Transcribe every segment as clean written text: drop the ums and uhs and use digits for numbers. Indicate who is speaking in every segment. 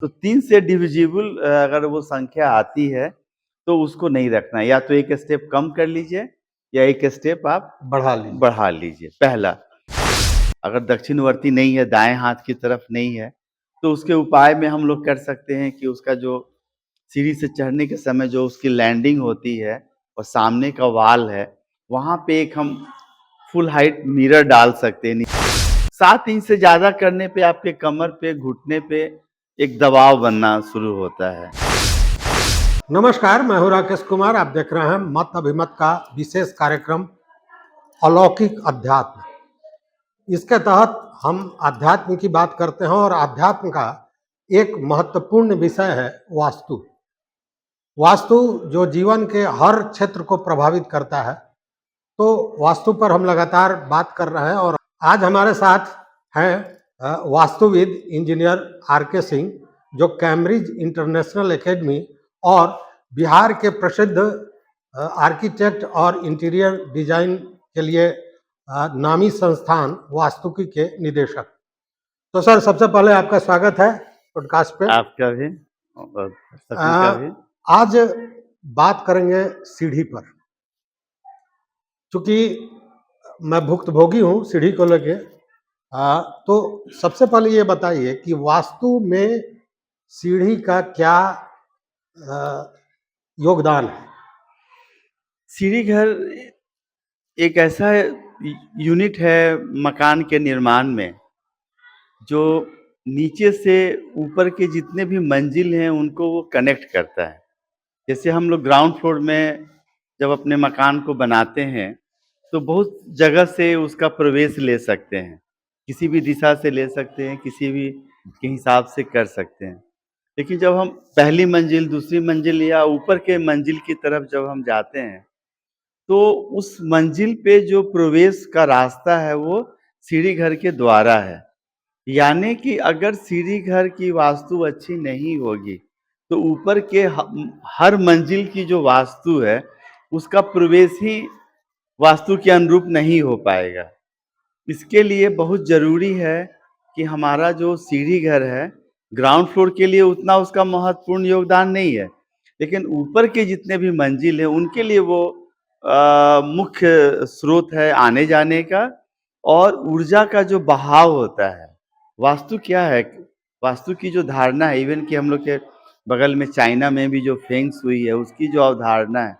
Speaker 1: तो 3 से डिविजिबल अगर वो संख्या आती है, तो उसको नहीं रखना है। या तो एक स्टेप कम कर लीजिए या एक स्टेप आप बढ़ा लीजिए, पहला। अगर दक्षिणवर्ती नहीं है, दाएँ हाथ की तरफ नहीं है, तो उसके उपाय में हम लोग कर सकते हैं कि उसका जो सीढ़ी से चढ़ने के समय जो उसकी लैंडिंग होती है और सामने का वॉल है, वहाँ पे एक हम फुल हाइट मिरर डाल सकते हैं। 7 इंच से ज़्यादा करने पे आपके कमर पे, घुटने पे एक दबाव बनना शुरू होता है।
Speaker 2: नमस्कार, मैं हूं राकेश कुमार। आप देख रहे हैं मत अभिमत का विशेष कार्यक्रम अलौकिक अध्यात्म। इसके तहत हम अध्यात्म की बात करते हैं और अध्यात्म का एक महत्वपूर्ण विषय है वास्तु। वास्तु जो जीवन के हर क्षेत्र को प्रभावित करता है, तो वास्तु पर हम लगातार बात कर रहे हैं और आज हमारे साथ हैं वास्तुविद इंजीनियर आर.के. सिंह, जो कैम्ब्रिज इंटरनेशनल एकेडमी और बिहार के प्रसिद्ध आर्किटेक्ट और इंटीरियर डिजाइन के लिए नामी संस्थान वास्तुकी के निदेशक। तो सर, सबसे पहले आपका स्वागत है पॉडकास्ट पे।
Speaker 1: आपका भी और सभी का भी।
Speaker 2: आज बात करेंगे सीढ़ी पर। चूंकि मैं भुक्तभोगी हूँ सीढ़ी को लेके, तो सबसे पहले ये बताइए कि वास्तु में सीढ़ी का क्या योगदान है?
Speaker 1: सीढ़ी घर एक ऐसा यूनिट है मकान के निर्माण में, जो नीचे से ऊपर के जितने भी मंजिल हैं उनको वो कनेक्ट करता है। जैसे हम लोग ग्राउंड फ्लोर में जब अपने मकान को बनाते हैं, तो बहुत जगह से उसका प्रवेश ले सकते हैं। किसी भी दिशा से ले सकते हैं, किसी भी के हिसाब से कर सकते हैं। लेकिन जब हम पहली मंजिल, दूसरी मंजिल या ऊपर के मंजिल की तरफ जब हम जाते हैं, तो उस मंजिल पे जो प्रवेश का रास्ता है वो सीढ़ी घर के द्वारा है। यानी कि अगर सीढ़ी घर की वास्तु अच्छी नहीं होगी, तो ऊपर के हर मंजिल की जो वास्तु है, उसका प्रवेश ही वास्तु के अनुरूप नहीं हो पाएगा। इसके लिए बहुत ज़रूरी है कि हमारा जो सीढ़ी घर है, ग्राउंड फ्लोर के लिए उतना उसका महत्वपूर्ण योगदान नहीं है, लेकिन ऊपर के जितने भी मंजिल हैं, उनके लिए वो मुख्य स्रोत है आने-जाने का और ऊर्जा का जो बहाव होता है। वास्तु क्या है? वास्तु की जो धारणा है, इवन कि हम लोग के बगल में चाइना में भी जो फेंग शुई है, उसकी जो अवधारणा है,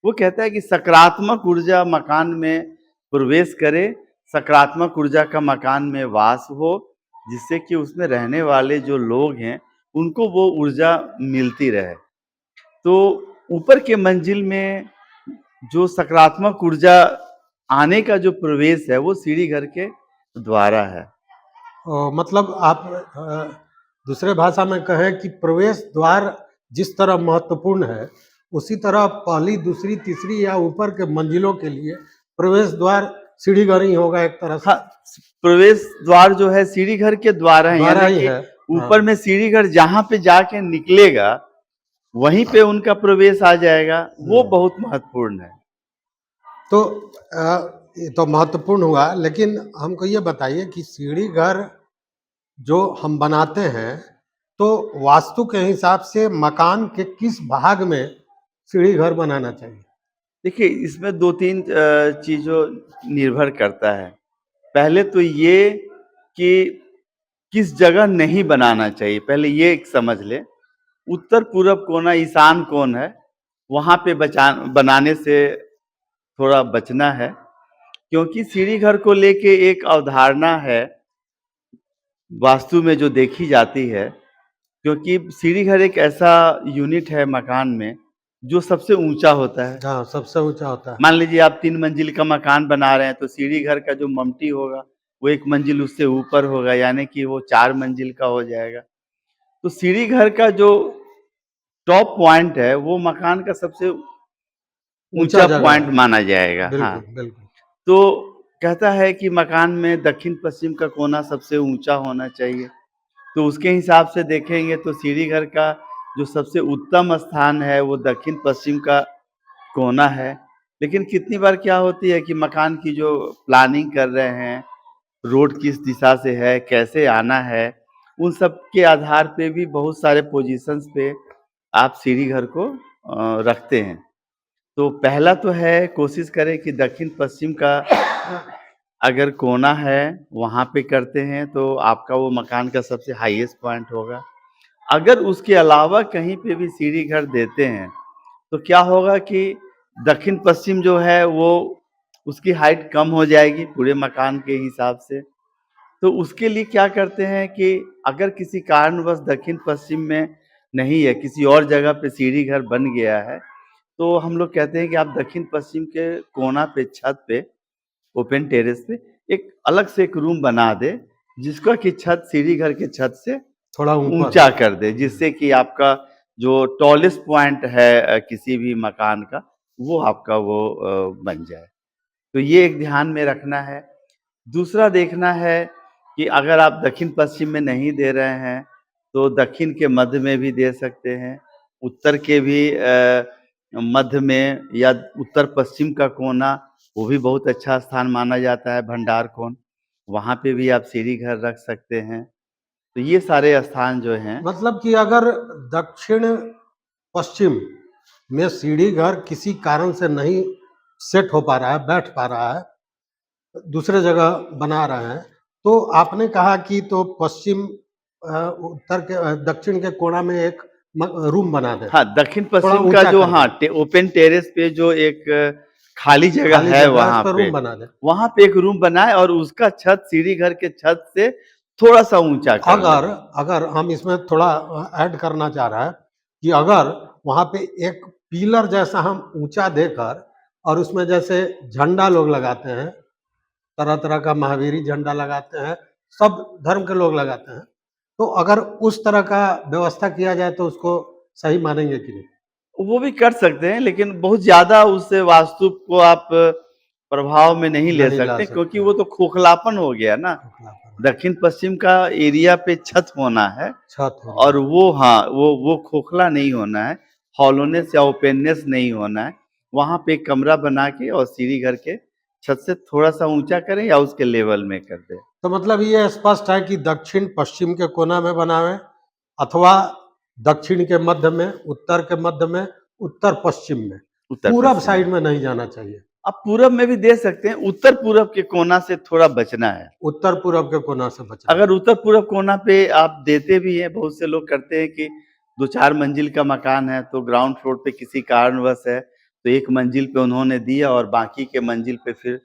Speaker 1: वो कहता है कि सकारात्मक ऊर्जा मकान में प्रवेश करे, सकारात्मक ऊर्जा का मकान में वास हो, जिससे कि उसमें रहने वाले जो लोग हैं, उनको वो ऊर्जा मिलती रहे। तो ऊपर के मंजिल में जो सकारात्मक ऊर्जा आने का जो प्रवेश है, वो सीढ़ी घर के द्वारा है।
Speaker 2: मतलब आप दूसरे भाषा में कहें कि प्रवेश द्वार जिस तरह महत्वपूर्ण है, उसी तरह पहली, दूसरी, तीसरी या ऊपर के मंजिलों के लिए प्रवेश द्वार सीढ़ी घर ही होगा एक तरह से।
Speaker 1: हाँ, प्रवेश द्वार जो है सीढ़ी घर के द्वारा है, यानी कि ऊपर में सीढ़ी घर जहाँ पे जाके निकलेगा, वहीं पे उनका प्रवेश आ जाएगा, वो बहुत महत्वपूर्ण है।
Speaker 2: तो ये तो महत्वपूर्ण हुआ, लेकिन हमको ये बताइए कि सीढ़ी घर जो हम बनाते हैं, तो वास्तु के हिसाब से मकान के किस भाग में सीढ़ी घर बनाना चाहिए?
Speaker 1: देखिए, इसमें 2-3 चीज़ों निर्भर करता है। पहले तो ये कि किस जगह नहीं बनाना चाहिए, पहले ये एक समझ लें। उत्तर, पूरब कोना, ईशान कोण है, वहाँ पे बनाने से थोड़ा बचना है, क्योंकि सीढ़ी घर को लेके एक अवधारणा है, वास्तु में जो देखी जाती है, क्योंकि सीढ़ी घर एक ऐसा यूनिट है मकान में, जो सबसे ऊँचा होता है।
Speaker 2: हाँ, सबसे ऊँचा होता है।
Speaker 1: मान लीजिए आप 3 मंजिल का मकान बना रहे हैं, तो सीढ़ी घर का जो ममटी होगा, वो 1 मंजिल उससे ऊपर होगा, यानी कि वो 4 मंजिल का हो जाएगा। तो सीढ़ी घर का जो टॉप पॉइंट है, वो मकान का सबसे ऊँचा पॉइंट माना जाएगा। हाँ,
Speaker 2: बिल्कुल।
Speaker 1: तो कहता है कि मकान में दक्षिण-पश्चिम का कोना सबसे ऊँचा होना चाहिए। तो उसके हिसाब से देखेंगे तो सीढ़ी घर का जो सबसे उत्तम स्थान है, वो दक्षिण-पश्चिम का कोना है। लेकिन कितनी बार क्या होती है कि मकान की जो प्लानिंग कर रहे हैं, रोड किस दिशा से है, कैसे आना है, उन सब के आधार पे भी बहुत सारे पोजीशंस पे आप सीढ़ी घर को रखते हैं। तो पहला तो है कोशिश करें कि दक्षिण-पश्चिम का अगर कोना है, वहाँ पे करते हैं तो आपका वो मकान का सबसे हाईएस्ट पॉइंट होगा। अगर उसके अलावा कहीं पे भी सीढ़ी घर देते हैं, तो क्या होगा कि दक्षिण-पश्चिम जो है वो उसकी हाइट कम हो जाएगी पूरे मकान के हिसाब से। तो उसके लिए क्या करते हैं कि अगर किसी कारणवश दक्षिण-पश्चिम में नहीं है, किसी और जगह पे सीढ़ी घर बन गया है, तो हम लोग कहते हैं कि आप दक्षिण-पश्चिम के कोना पे छत पे ओपन टेरेस पे एक अलग से एक रूम बना दें, जिसका कि छत सीढ़ी घर के छत से
Speaker 2: थोड़ा ऊपर
Speaker 1: ऊँचा
Speaker 2: हो।
Speaker 1: कर दें, जिससे कि आपका जो टॉलेस्ट पॉइंट है किसी भी मकान का, वो आपका वो बन जाए। तो ये एक ध्यान में रखना है। दूसरा देखना है कि अगर आप दक्षिण-पश्चिम में नहीं दे रहे हैं, तो दक्षिण के मध्य में भी दे सकते हैं। उत्तर के भी मध्य में या उत्तर-पश्चिम का कोना, वो भी बहुत अच्छा स्थान माना जाता है, भंडार कोण। वहाँ पे भी आप सीढ़ी घर रख सकते हैं। तो ये सारे स्थान जो हैं
Speaker 2: मतलब कि अगर दक्षिण पश्चिम में सीढ़ी घर किसी कारण से नहीं सेट हो पा रहा है, बैठ पा रहा है, दूसरे जगह बना रहे हैं, तो आपने कहा कि तो पश्चिम उत्तर के दक्षिण के कोना में एक रूम बना दें,
Speaker 1: हाँ,
Speaker 2: थोड़ा
Speaker 1: दक्षिण-पश्चिम का
Speaker 2: ऊंचा
Speaker 1: जो
Speaker 2: कर
Speaker 1: हाँ,
Speaker 2: दें,
Speaker 1: ओपन टेरेस पे जो एक खाली जगह
Speaker 2: खाली
Speaker 1: है
Speaker 2: जगह है, उस पर रूम बना दें।
Speaker 1: वहाँ पे एक रूम बनाएँ और उसका छत सीढ़ी घर के छत से थोड़ा-सा ऊँचा कर लें।
Speaker 2: अगर अगर हम इसमें थोड़ा ऐड करना चाह रहा है कि अगर वहाँ पे एक पिलर जैसा हम ऊंचा देकर और उसमें जैसे झंडा लोग लगाते हैं, तरह तरह का महावीरी झंडा लगाते हैं, सब धर्म के लोग लगाते हैं, तो अगर उस तरह का व्यवस्था किया जाए तो उसको सही मानेंगे कि नहीं?
Speaker 1: वो भी कर सकते हैं, लेकिन बहुत ज़्यादा उससे वास्तु को आप प्रभाव में नहीं ले
Speaker 2: नहीं ला
Speaker 1: सकते, क्योंकि
Speaker 2: सकते
Speaker 1: वो
Speaker 2: हैं,
Speaker 1: तो खोखलापन हो गया ना।
Speaker 2: खोखलापन,
Speaker 1: दक्षिण-पश्चिम का एरिया पे छत होना है
Speaker 2: छत होना
Speaker 1: और
Speaker 2: है।
Speaker 1: वो हाँ, वो खोखला नहीं होना है, हॉलोनेस या ओपेननेस नहीं होना है। वहाँ पे एक कमरा बना के और सीढ़ी घर के छत से थोड़ा-सा ऊँचा करें या उसके लेवल में कर दें।
Speaker 2: तो मतलब ये स्पष्ट है कि दक्षिण पश्चिम के कोना में बनावें अथवा दक्षिण के मध्य में, उत्तर के मध्य में, उत्तर पश्चिम में, पूरब
Speaker 1: उत्तर-पश्चिम
Speaker 2: साइड
Speaker 1: में।
Speaker 2: में नहीं जाना चाहिए।
Speaker 1: आप पूरब में भी दे सकते हैं, उत्तर-पूरब के कोना से थोड़ा बचना है।
Speaker 2: उत्तर पूरब के कोना से बचना
Speaker 1: अगर
Speaker 2: है।
Speaker 1: उत्तर-पूरब कोना पे आप देते भी हैं, बहुत से लोग करते हैं कि 2-4 मंजिल का मकान है, तो ग्राउंड फ्लोर पे किसी कारणवश है, तो एक मंजिल पे उन्होंने दिया और बाकी के मंजिल पे फिर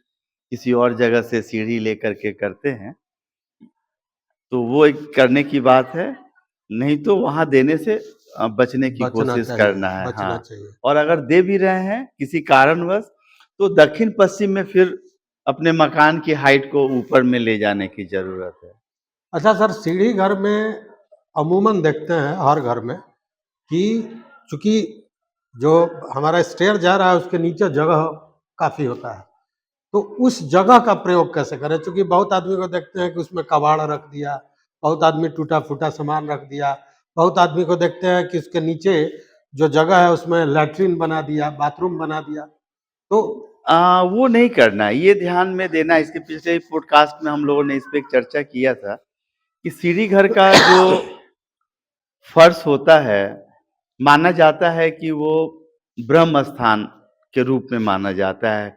Speaker 1: किसी और जगह से सीढ़ी लेकर के करते हैं। तो वो एक करने की बात है, नहीं तो वहाँ देने से बचने की
Speaker 2: बचना
Speaker 1: कोशिश
Speaker 2: चाहिए,
Speaker 1: करना है।
Speaker 2: बचना
Speaker 1: हाँ,
Speaker 2: चाहिए।
Speaker 1: और अगर दे भी रहे हैं किसी कारणवश, तो दक्षिण-पश्चिम में फिर अपने मकान की हाइट को ऊपर में ले जाने की ज़रूरत है।
Speaker 2: अच्छा सर, सीढ़ी घर में अमूमन देखते हैं हर घर में कि चूँकि जो हमारा स्टेयर जा रहा है उसके नीचे जगह काफ़ी होता है। तो उस जगह का प्रयोग कैसे करें? चूँकि बहुत आदमी को देखते हैं कि उसमें कबाड़ रख दिया, बहुत आदमी टूटा-फूटा सामान रख दिया, बहुत आदमी को देखते हैं कि उसके नीचे जो जगह है उसमें लैट्रिन बना दिया, बाथरूम बना दिया। तो
Speaker 1: वो नहीं करना है, ये ध्यान में देना है। इसके पिछले पॉडकास्ट में हम लोगों ने इस पे एक चर्चा किया था कि सीढ़ी घर का जो फर्श होता है, माना जाता है कि वो ब्रह्म स्थान के रूप में माना जाता है।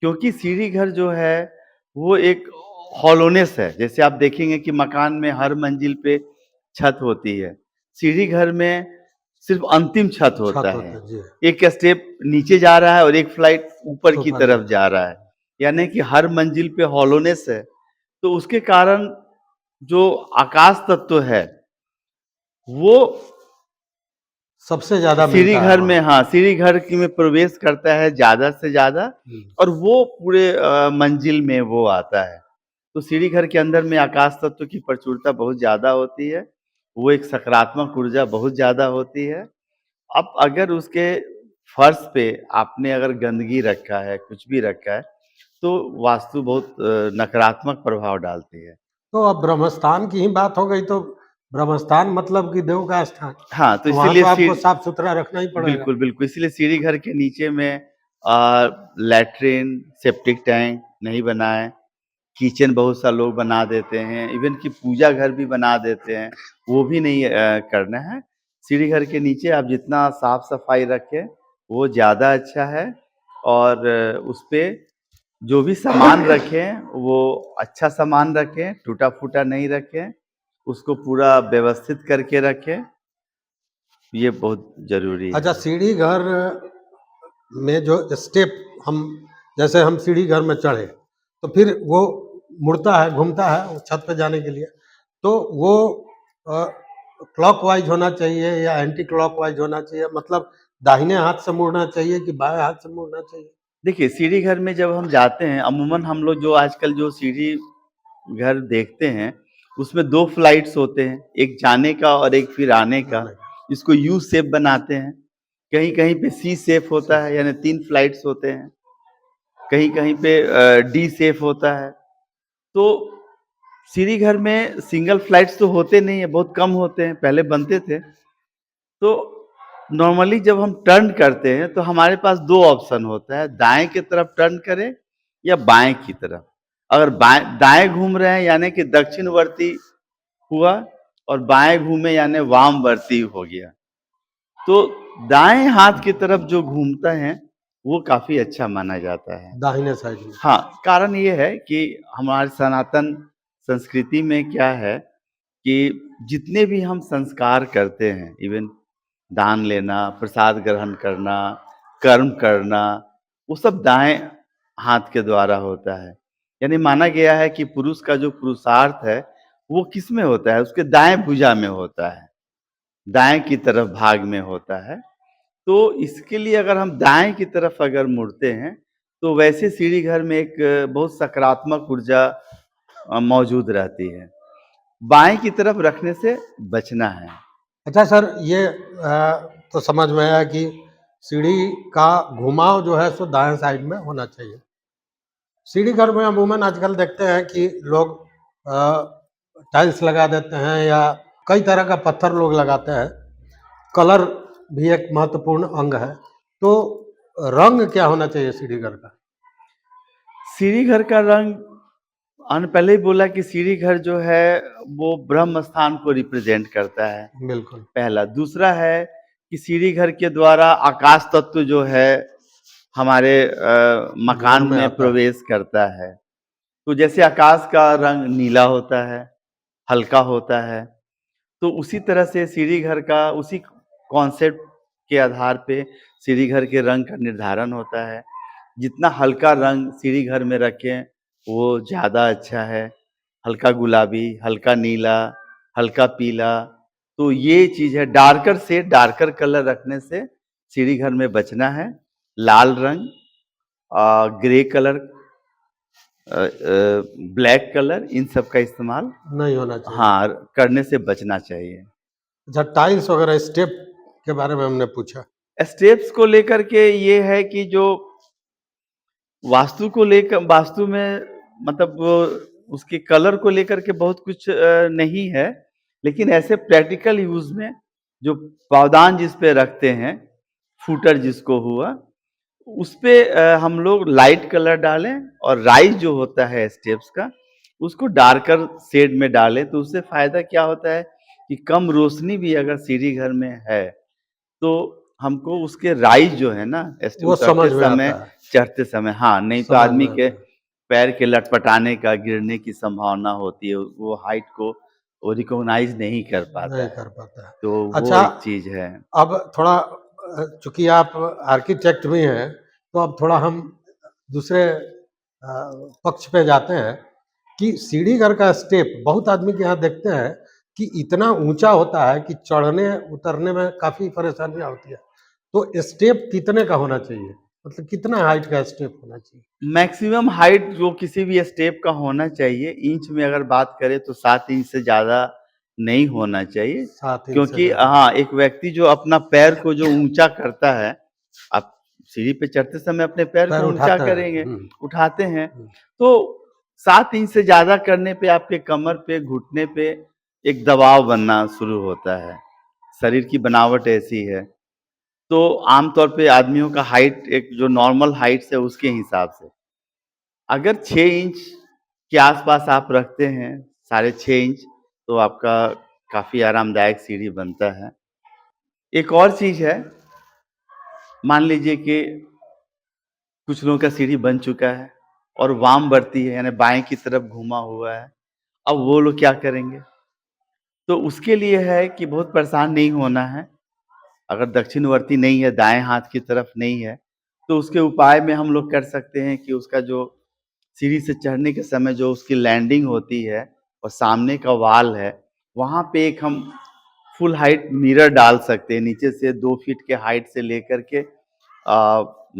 Speaker 1: क्योंकि सीढ़ी घर जो है, वो एक हॉलोनेस है। जैसे आप देखेंगे कि मकान में हर मंजिल पे छत होती है। सीढ़ी घर में सिर्फ़ अंतिम छत
Speaker 2: छत
Speaker 1: होता
Speaker 2: होता
Speaker 1: है।
Speaker 2: है। जी,
Speaker 1: एक स्टेप नीचे जा रहा है और एक फ्लाइट ऊपर की
Speaker 2: ऊपर जा
Speaker 1: तरफ
Speaker 2: रहा है।
Speaker 1: जा रहा है। यानी कि हर मंजिल पे हॉलोनेस है। तो उसके कारण जो आकाश तत्व है, वो
Speaker 2: सबसे ज़्यादा
Speaker 1: सीढ़ी
Speaker 2: मिलता है
Speaker 1: घर में
Speaker 2: वहाँ।
Speaker 1: हाँ, सीढ़ी घर की में प्रवेश करता है ज़्यादा से ज़्यादा
Speaker 2: हुँ।
Speaker 1: और वो पूरे मंजिल में वो आता है। तो सीढ़ी घर के अंदर में आकाश तत्व की प्रचुरता बहुत ज़्यादा होती है। वो एक सकारात्मक ऊर्जा बहुत ज़्यादा होती है। अब अगर उसके फर्श पे आपने अगर गंदगी रखा है, कुछ भी रखा है, तो वास्तु बहुत नकारात्मक प्रभाव डालती है।
Speaker 2: तो अब ब्रह्मस्थान की ही बात हो गई तो ब्रह्मस्थान मतलब कि देव का स्थान।
Speaker 1: हाँ, तो
Speaker 2: तो वहाँ तो
Speaker 1: इसीलिए
Speaker 2: आपको साफ-सुथरा रखना ही पड़ेगा।
Speaker 1: बिल्कुल, बिल्कुल, इसीलिए सीढ़ी घर के नीचे में लैट्रिन, सेप्टिक टैंक नहीं बनाएँ। किचन बहुत सा लोग बना देते हैं, इवन कि पूजा घर भी बना देते हैं, वो भी नहीं करना है। सीढ़ी घर के नीचे आप जितना साफ-सफाई रखें, वो ज़्यादा अच्छा है और उसपे जो भी सामान रखें, वो अच्छा सामान रखें, टूटा-फूटा नहीं रखें, उसको पूरा व्यवस्थित करके रखें, ये बहुत ज़रूरी
Speaker 2: अच्छा,
Speaker 1: है।
Speaker 2: सीढ़ी घर में जो स्टेप हम, जैसे हम सीढ़ी घर में चढ़े तो फिर वो मुड़ता है, घूमता है वो छत पे जाने के लिए, तो वो क्लॉकवाइज होना चाहिए या एंटी क्लॉकवाइज होना चाहिए, मतलब दाहिने हाथ से मुड़ना चाहिए कि बाएं हाथ से मुड़ना चाहिए?
Speaker 1: देखिए, सीढ़ी घर में जब हम जाते हैं, अमूमन हम लोग जो आजकल जो सीढ़ी घर देखते हैं, उसमें 2 फ्लाइट्स होते हैं, एक जाने का और एक फिर आने का।
Speaker 2: जाने का।
Speaker 1: इसको यू शेप बनाते हैं। कहीं-कहीं पे सी शेप होता
Speaker 2: सी
Speaker 1: है,
Speaker 2: से।
Speaker 1: यानी 3 फ्लाइट्स होते हैं। कहीं-कहीं पे डी शेप होता है। तो सीढ़ी घर में सिंगल फ्लाइट्स तो होते नहीं हैं, बहुत कम होते हैं, पहले बनते थे। तो नॉर्मली जब हम टर्न करते हैं तो हमारे पास 2 ऑप्शन होता है, दाएँ की तरफ टर्न करें या बाएँ की तरफ। अगर दाएँ घूम रहे हैं यानी कि दक्षिणवर्ती हुआ और बाएँ घूमे यानी वामवर्ती हो गया। तो दाएँ हाथ की तरफ जो घूमता है, वो काफ़ी अच्छा माना जाता है।
Speaker 2: दाहिने साइड में।
Speaker 1: हाँ, कारण ये है कि हमारे सनातन संस्कृति में क्या है कि जितने भी हम संस्कार करते हैं, इवन दान लेना, प्रसाद ग्रहण करना, कर्म करना, वो सब दाएँ हाथ के द्वारा होता है। यानी माना गया है कि पुरुष का जो पुरुषार्थ है, वो किसमें होता है? उसके दाएँ भुजा में होता है, दाएँ की तरफ भाग में होता है। तो इसके लिए अगर हम दाएँ की तरफ अगर मुड़ते हैं, तो वैसे सीढ़ी घर में एक बहुत सकारात्मक ऊर्जा मौजूद रहती है। बाएँ की तरफ रखने से बचना है।
Speaker 2: अच्छा सर, ये तो समझ में आया कि सीढ़ी का घुमाव जो है सो दाएं साइड में होना चाहिए। सीढ़ी घर में अमूमन आजकल देखते हैं कि लोग टाइल्स लगा देते हैं या कई तरह का पत्थर लोग लगाते हैं। कलर भी एक महत्वपूर्ण अंग है, तो रंग क्या होना चाहिए सीढ़ी घर का?
Speaker 1: सीढ़ी घर का रंग हमने पहले ही बोला कि सीढ़ी घर जो है वो ब्रह्म स्थान को रिप्रेजेंट करता है,
Speaker 2: बिल्कुल।
Speaker 1: पहला। दूसरा है कि सीढ़ी घर के द्वारा आकाश तत्व जो है हमारे
Speaker 2: घर
Speaker 1: मकान
Speaker 2: में
Speaker 1: में
Speaker 2: आता है।
Speaker 1: प्रवेश करता है। तो जैसे आकाश का रंग नीला होता है, हल्का होता है, तो उसी तरह से सीढ़ी घर का उसी कॉन्सेप्ट के आधार पे सीढ़ी घर के रंग का निर्धारण होता है। जितना हल्का रंग सीढ़ी घर में रखें, वो ज़्यादा अच्छा है। हल्का गुलाबी, हल्का नीला, हल्का पीला, तो ये चीज़ है। डार्कर से डार्कर कलर रखने से सीढ़ी घर में बचना है। लाल रंग, ग्रे कलर, ब्लैक कलर, इन सब का इस्तेमाल
Speaker 2: नहीं होना चाहिए।
Speaker 1: हाँ, करने से बचना चाहिए।
Speaker 2: अच्छा, टाइल्स वगैरह स्टेप के बारे में हमने पूछा।
Speaker 1: स्टेप्स को लेकर के ये है कि जो वास्तु में मतलब वो उसके कलर को लेकर के बहुत कुछ नहीं है, लेकिन ऐसे प्रैक्टिकल यूज़ में जो पावदान जिस पे रखते हैं, फूटर जिसको हुआ, उसपे हम लोग लाइट कलर डालें और राइज़ जो होता है स्टेप्स का, उसको डार्कर शेड में डालें, तो उससे फ़ायदा क्या होता है कि कम रोशनी भी अगर सीढ़ी घर में है, तो हमको उसके राइज़ जो है ना
Speaker 2: वो
Speaker 1: उतरते
Speaker 2: समझ में
Speaker 1: समय,
Speaker 2: आता है।
Speaker 1: चढ़ते समय हाँ, नहीं तो
Speaker 2: समझ
Speaker 1: आदमी
Speaker 2: में
Speaker 1: के
Speaker 2: आता है।
Speaker 1: पैर के लटपटाने का, गिरने की संभावना होती है। वो हाइट को वो रिकॉग्नाइज़ नहीं कर पाता
Speaker 2: नहीं
Speaker 1: है।
Speaker 2: कर पाता है।
Speaker 1: तो वो
Speaker 2: अच्छा,
Speaker 1: एक चीज़ है।
Speaker 2: अब थोड़ा चूँकि आप आर्किटेक्ट भी हैं, तो अब थोड़ा हम दूसरे पक्ष पे जाते हैं कि सीढ़ी घर का स्टेप बहुत आदमी के यहाँ देखते हैं कि इतना ऊँचा होता है कि चढ़ने-उतरने में काफ़ी परेशानियाँ होती है। तो स्टेप कितने का होना चाहिए? मतलब कितना हाइट का स्टेप होना चाहिए?
Speaker 1: मैक्सिमम हाइट जो किसी भी स्टेप का होना चाहिए, इंच में अगर बात करें तो 7 इंच से ज़्यादा नहीं होना चाहिए।
Speaker 2: 7 इंच से
Speaker 1: क्योंकि
Speaker 2: ज़्यादा नहीं।
Speaker 1: हाँ, एक व्यक्ति जो अपना पैर को जो ऊँचा करता है, आप सीढ़ी पे चढ़ते समय अपने पैर
Speaker 2: पैर
Speaker 1: को ऊँचा
Speaker 2: उठाते हैं।
Speaker 1: करेंगे,
Speaker 2: हुँ,
Speaker 1: उठाते हैं।
Speaker 2: हुँ।
Speaker 1: तो 7 इंच से ज़्यादा करने पे आपके कमर पे, घुटने पे एक दबाव बनना शुरू होता है। शरीर की बनावट ऐसी है। तो आम तौर पे आदमियों का हाइट एक जो नॉर्मल हाइट है उसके हिसाब से। अगर 6 इंच के आसपास आप रखते हैं 6.5 इंच, तो आपका काफ़ी आरामदायक सीढ़ी बनता है। एक और चीज़ है, मान लीजिए कि कुछ लोगों का सीढ़ी बन चुका है और वामवर्ती है, यानी बाएँ की तरफ घुमा हुआ है। अब वो लोग क्या करेंगे? तो उसके लिए है कि बहुत परेशान नहीं होना है। अगर दक्षिणवर्ती नहीं है, दाएँ हाथ की तरफ नहीं है, तो उसके उपाय में हम लोग कर सकते हैं कि उसका जो सीढ़ी से चढ़ने के समय जो उसकी लैंडिंग होती है और सामने का वॉल है, वहाँ पे एक हम फुल हाइट मिरर डाल सकते हैं। नीचे से 2 फीट के हाइट से लेकर के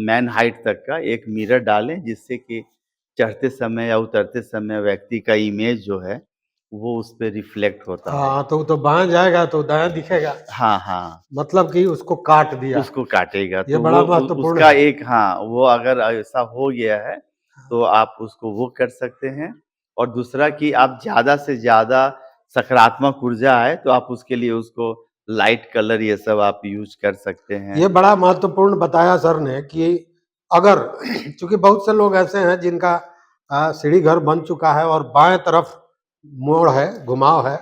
Speaker 1: मैन हाइट तक का एक मिरर डालें, जिससे कि चढ़ते समय या उतरते समय व्यक्ति का इमेज जो है, वो उस पे रिफ्लेक्ट होता है।
Speaker 2: हाँ, तो वो तो बाएँ जाएगा तो दायाँ दिखेगा,
Speaker 1: हाँ, हाँ।
Speaker 2: मतलब कि उसको काट दिया।
Speaker 1: उसको काटेगा,
Speaker 2: ये
Speaker 1: तो
Speaker 2: बड़ा
Speaker 1: वो
Speaker 2: महत्वपूर्ण
Speaker 1: उसका
Speaker 2: है।
Speaker 1: एक, हाँ, वो अगर ऐसा हो गया है, तो आप उसको वो कर सकते हैं। और दूसरा कि आप ज़्यादा से ज़्यादा सकारात्मक ऊर्जा है, तो आप उसके लिए उसको लाइट कलर ये सब आप यूज़ कर सकते हैं।
Speaker 2: ये बड़ा महत्वपूर्ण बताया सर ने कि अगर चूँकि बहुत से लोग ऐसे हैं जिनका सीढ़ी घर बन चुका है और बाएँ तरफ मोड़ है, घुमाव है,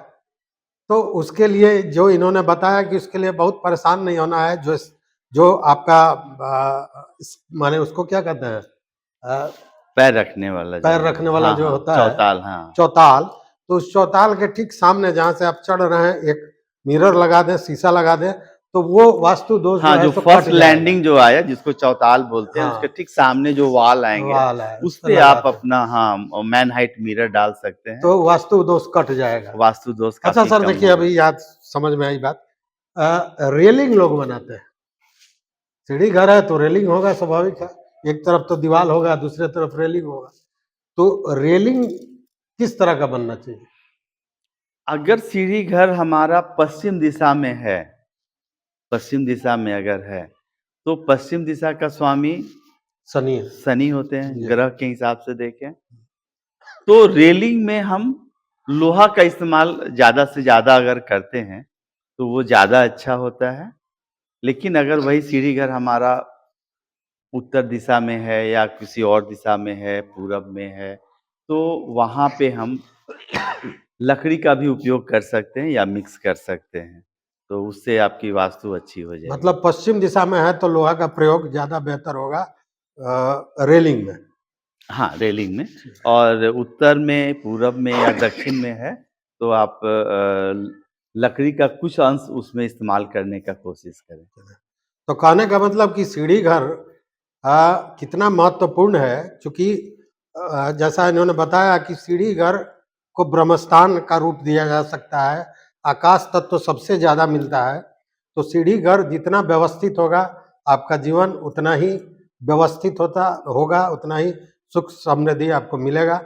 Speaker 2: तो उसके लिए जो इन्होंने बताया कि उसके लिए बहुत परेशान नहीं होना है, जो आपका माने उसको क्या कहते हैं? अ,
Speaker 1: पैर रखने वाला
Speaker 2: पैर
Speaker 1: जो,
Speaker 2: रखने वाला
Speaker 1: हाँ,
Speaker 2: जो
Speaker 1: हाँ,
Speaker 2: होता है,
Speaker 1: चौताल, हाँ।
Speaker 2: चौताल, तो उस चौताल के ठीक सामने जहाँ से आप चढ़ रहे हैं, एक मिरर लगा दें, शीशा लगा दें, तो वो वास्तु दोष जो
Speaker 1: हाँ,
Speaker 2: है
Speaker 1: जो
Speaker 2: सो
Speaker 1: फर्स्ट
Speaker 2: कट जाएगा।
Speaker 1: लैंडिंग जो आया, जिसको चौताल बोलते हैं, उसके
Speaker 2: हाँ,
Speaker 1: ठीक सामने जो वॉल आएँगे,
Speaker 2: वाल है, उस
Speaker 1: उस
Speaker 2: पे
Speaker 1: पे
Speaker 2: लगा
Speaker 1: आप
Speaker 2: दें,
Speaker 1: अपना, हाँ, मैन हाइट मिरर डाल सकते हैं।
Speaker 2: तो वास्तु दोष कट जाएगा।
Speaker 1: वास्तु दोष
Speaker 2: अच्छा
Speaker 1: काफ़ी
Speaker 2: सर
Speaker 1: कम
Speaker 2: देखिए
Speaker 1: होगा।
Speaker 2: अभी याद समझ में आई बात। रेलिंग लोग बनाते हैं, सीढ़ी घर है तो रेलिंग होगा स्वाभाविक है, एक तरफ तो दीवार होगा, दूसरे तरफ रेलिंग होगा, तो रेलिंग किस तरह का बनना चाहिए?
Speaker 1: अगर सीढ़ी घर हमारा पश्चिम दिशा में है, पश्चिम दिशा में अगर है, तो पश्चिम दिशा का स्वामी
Speaker 2: सनी है।
Speaker 1: शनि होते हैं,
Speaker 2: जी।
Speaker 1: ग्रह के हिसाब से देखें। तो रेलिंग में हम लोहा का इस्तेमाल ज़्यादा से ज़्यादा अगर करते हैं, तो वो ज़्यादा अच्छा होता है। लेकिन अगर वही सीढ़ी घर हमारा उत्तर दिशा में है या किसी और दिशा में है, पूरब में है, तो वहाँ पे हम लकड़ी का भी उपयोग कर सकते हैं या मिक्स कर सकते हैं। तो उससे आपकी वास्तु अच्छी हो जाएगी।
Speaker 2: मतलब पश्चिम दिशा में है तो लोहा का प्रयोग ज़्यादा बेहतर होगा रेलिंग में।
Speaker 1: हाँ, रेलिंग में। और उत्तर में, पूरब में या दक्षिण में है, तो आप लकड़ी का कुछ अंश उसमें इस्तेमाल करने का कोशिश करें।
Speaker 2: तो कहने का मतलब कि सीढ़ी घर कितना महत्वपूर्ण है, चूँकि जैसा इन्होंने बताया कि सीढ़ी घर को ब्रह्मस्थान का रूप दिया जा सकता है, आकाश तत्व तो सबसे ज़्यादा मिलता है, तो सीढ़ी घर जितना व्यवस्थित होगा, आपका जीवन उतना ही व्यवस्थित होगा, उतना ही सुख समृद्धि आपको मिलेगा।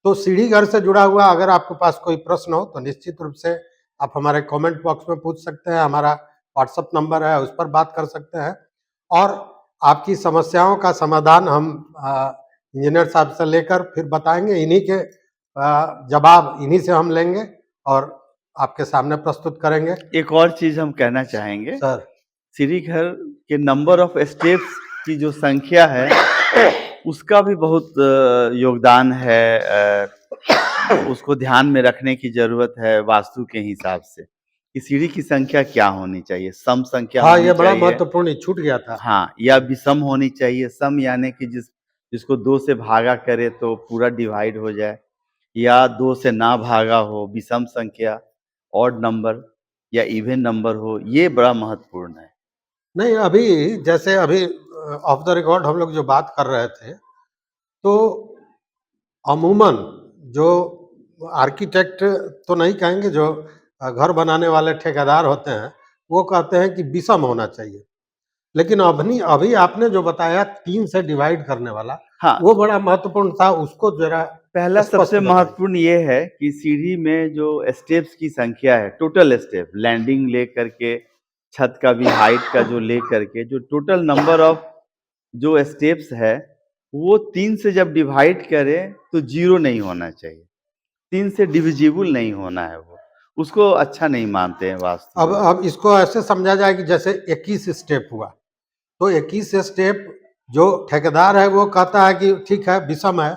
Speaker 2: तो सीढ़ी घर से जुड़ा हुआ अगर आपके पास कोई प्रश्न हो, तो निश्चित रूप से आप हमारे कमेंट बॉक्स में पूछ सकते हैं, हमारा व्हाट्सएप नंबर है, उस पर बात कर सकते हैं और आपकी समस्याओं का समाधान हम इंजीनियर साहब से लेकर फिर बताएँगे। इन्हीं के जवाब इन्हीं से हम लेंगे और आपके सामने प्रस्तुत करेंगे।
Speaker 1: एक और चीज़ हम कहना चाहेंगे,
Speaker 2: सर,
Speaker 1: सीढ़ी घर के नंबर ऑफ स्टेप्स की जो संख्या है, उसका भी बहुत योगदान है। उसको ध्यान में रखने की ज़रूरत है वास्तु के हिसाब से, कि सीढ़ी की संख्या क्या होनी चाहिए, सम संख्या
Speaker 2: हाँ,
Speaker 1: होनी
Speaker 2: ये बड़ा
Speaker 1: चाहिए,
Speaker 2: महत्वपूर्ण ये छूट गया था।
Speaker 1: हाँ, या विषम होनी चाहिए। सम यानी कि जिसको 2 से भागा करे तो पूरा डिवाइड हो जाए, या 2 से ना भागा हो, विषम संख्या, ऑड नंबर या इवन नंबर हो, ये बड़ा महत्वपूर्ण है।
Speaker 2: नहीं, अभी जैसे अभी ऑफ द रिकॉर्ड हम लोग जो बात कर रहे थे, तो अमूमन जो आर्किटेक्ट तो नहीं कहेंगे, जो घर बनाने वाले ठेकेदार होते हैं, वो कहते हैं कि विषम होना चाहिए। लेकिन अभनी अभी आपने जो बताया 3 से डिवाइड करने वाला,
Speaker 1: हाँ,
Speaker 2: वो बड़ा महत्वपूर्ण था, उसको ज़रा
Speaker 1: पहला सबसे
Speaker 2: स्पष्ट बताइए।
Speaker 1: महत्वपूर्ण ये है कि सीढ़ी में जो स्टेप्स की संख्या है, टोटल स्टेप, लैंडिंग लेकर के, छत का भी हाइट का जो लेकर के, जो टोटल नंबर ऑफ जो स्टेप्स है, वो 3 से जब डिवाइड करें तो 0 नहीं होना चाहिए। 3 से डिविजिबल नहीं होना है वो। उसको अच्छा नहीं मानते हैं वास्तु में।
Speaker 2: अब इसको ऐसे समझा जाए कि जैसे 21 स्टेप हुआ, तो 21 स्टेप जो ठेकेदार है वो कहता है कि ठीक है विषम है,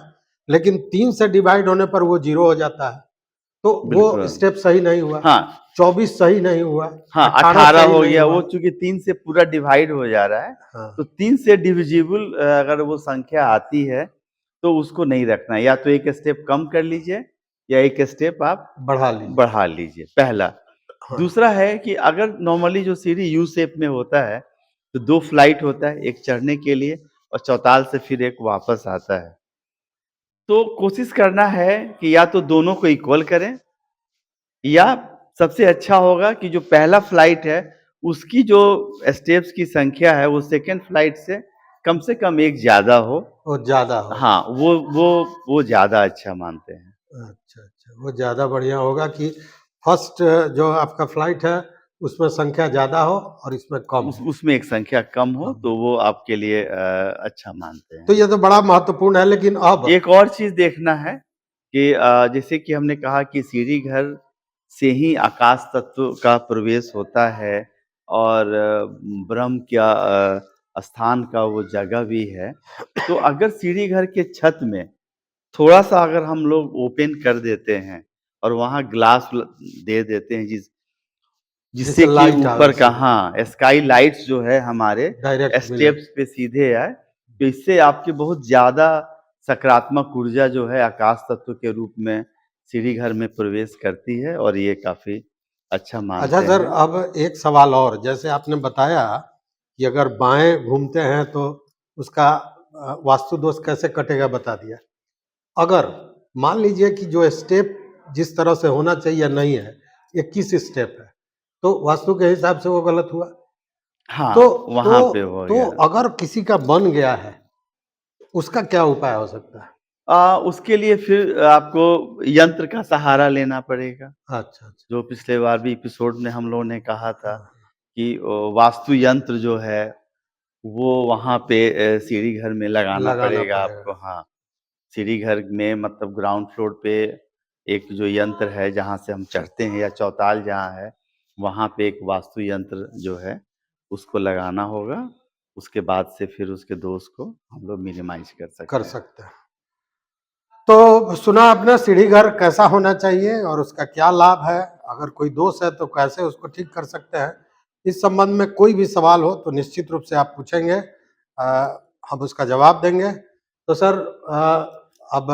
Speaker 2: लेकिन 3 से डिवाइड होने पर वो 0 हो जाता है, तो वो
Speaker 1: बिल्कुल।
Speaker 2: स्टेप सही नहीं हुआ।
Speaker 1: हाँ,
Speaker 2: 24 सही नहीं हुआ,
Speaker 1: हाँ,
Speaker 2: 18
Speaker 1: 18
Speaker 2: सही
Speaker 1: हो
Speaker 2: नहीं
Speaker 1: गया,
Speaker 2: हुआ।
Speaker 1: वो चूँकि 3 से पूरा डिवाइड हो जा रहा है,
Speaker 2: हाँ,
Speaker 1: तो 3 से डिविजिबल अगर वो संख्या आती है, तो उसको नहीं रखना है। या तो एक स्टेप कम कर लीजिए या एक स्टेप आप
Speaker 2: बढ़ा लीजिए।
Speaker 1: बढ़ा लीजिए, पहला।
Speaker 2: हाँ,
Speaker 1: दूसरा है कि अगर नॉर्मली जो सीढ़ी यू शेप में होता है, तो 2 फ्लाइट होता है, एक चढ़ने के लिए और चौताल से फिर एक वापस आता है। तो कोशिश करना है कि या तो दोनों को इक्वल करें या सबसे अच्छा होगा कि जो पहला फ्लाइट है, उसकी जो स्टेप्स की संख्या है, वो सेकंड फ्लाइट से कम 1 ज़्यादा हो।
Speaker 2: वो ज़्यादा हो।
Speaker 1: हाँ, वो ज़्यादा अच्छा मानते हैं।
Speaker 2: अच्छा, अच्छा, वो ज़्यादा बढ़िया होगा कि फर्स्ट जो आपका फ्लाइट है, उसमें संख्या ज़्यादा हो और इसमें कम हो।
Speaker 1: उसमें एक संख्या कम हो,
Speaker 2: कम।
Speaker 1: तो वो आपके लिए अच्छा मानते
Speaker 2: तो
Speaker 1: हैं।
Speaker 2: ये तो बड़ा महत्वपूर्ण है, लेकिन अब
Speaker 1: एक और चीज़ देखना है कि जैसे कि हमने कहा कि सीढ़ी घर से ही आकाश तत्व का प्रवेश होता है और ब्रह्म का स्थान का वो जगह भी है। तो अगर सीढ़ी घर के छत में थोड़ा-सा अगर हम लोग ओपन कर देते हैं और वहाँ ग्लास ल दे देते हैं
Speaker 2: जैसे
Speaker 1: जिससे कि
Speaker 2: लाइट
Speaker 1: ऊपर
Speaker 2: आवे
Speaker 1: का
Speaker 2: सीधे,
Speaker 1: हाँ, स्काई लाइट्स जो है हमारे
Speaker 2: डायरेक्ट मिले।
Speaker 1: स्टेप्स पे सीधे आए, तो इससे आपकी बहुत ज़्यादा सकारात्मक ऊर्जा जो है आकाश तत्व के रूप में सीढ़ी घर में प्रवेश करती है और ये काफ़ी अच्छा
Speaker 2: अच्छा
Speaker 1: मानते
Speaker 2: सर,
Speaker 1: हैं।
Speaker 2: अब एक सवाल और, जैसे आपने बताया कि अगर बाएँ घूमते हैं तो उसका वास्तु दोष कैसे कटेगा बता दिया। अगर मान लीजिए कि जो स्टेप जिस तरह से होना चाहिए नहीं है, 21 स्टेप है, तो वास्तु के हिसाब से वो गलत हुआ। तो
Speaker 1: हाँ,
Speaker 2: तो
Speaker 1: वहाँ पे हो
Speaker 2: तो
Speaker 1: गया।
Speaker 2: अगर किसी का बन गया है, उसका क्या उपाय हो सकता है?
Speaker 1: उसके लिए फिर आपको यंत्र का सहारा लेना पड़ेगा,
Speaker 2: अच्छा, अच्छा।
Speaker 1: जो पिछले बार भी एपिसोड में हम लोगों ने कहा था
Speaker 2: हाँ,
Speaker 1: कि वास्तु यंत्र जो है वो वहाँ पे सीढ़ी घर में लगाना
Speaker 2: लगाना
Speaker 1: पड़ेगा
Speaker 2: पड़ेगा।
Speaker 1: आपको। हाँ, सीढ़ी घर में मतलब ग्राउंड फ्लोर पे एक जो यंत्र है जहाँ से हम चढ़ते हैं या चौताल जहाँ है, वहाँ पे एक वास्तु यंत्र जो है उसको लगाना होगा। उसके बाद से फिर उसके दोष को हम लोग मिनिमाइज़ कर
Speaker 2: कर
Speaker 1: सकते हैं।
Speaker 2: सकते हैं। तो सुना आपने सीढ़ी घर कैसा होना चाहिए और उसका क्या लाभ है? अगर कोई दोष है तो कैसे उसको ठीक कर सकते हैं? इस संबंध में कोई भी सवाल हो तो निश्चित रूप से आप पूछेंगे, हम उसका जवाब देंगे। तो सर, अब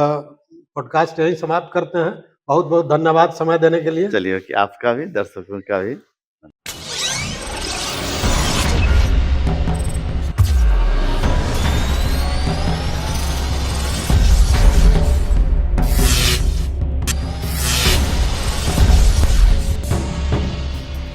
Speaker 2: पॉडकास्ट यहीं समाप्त करते हैं। बहुत-बहुत धन्यवाद समय देने के लिए।
Speaker 1: चलिए, आपका भी, दर्शकों का भी।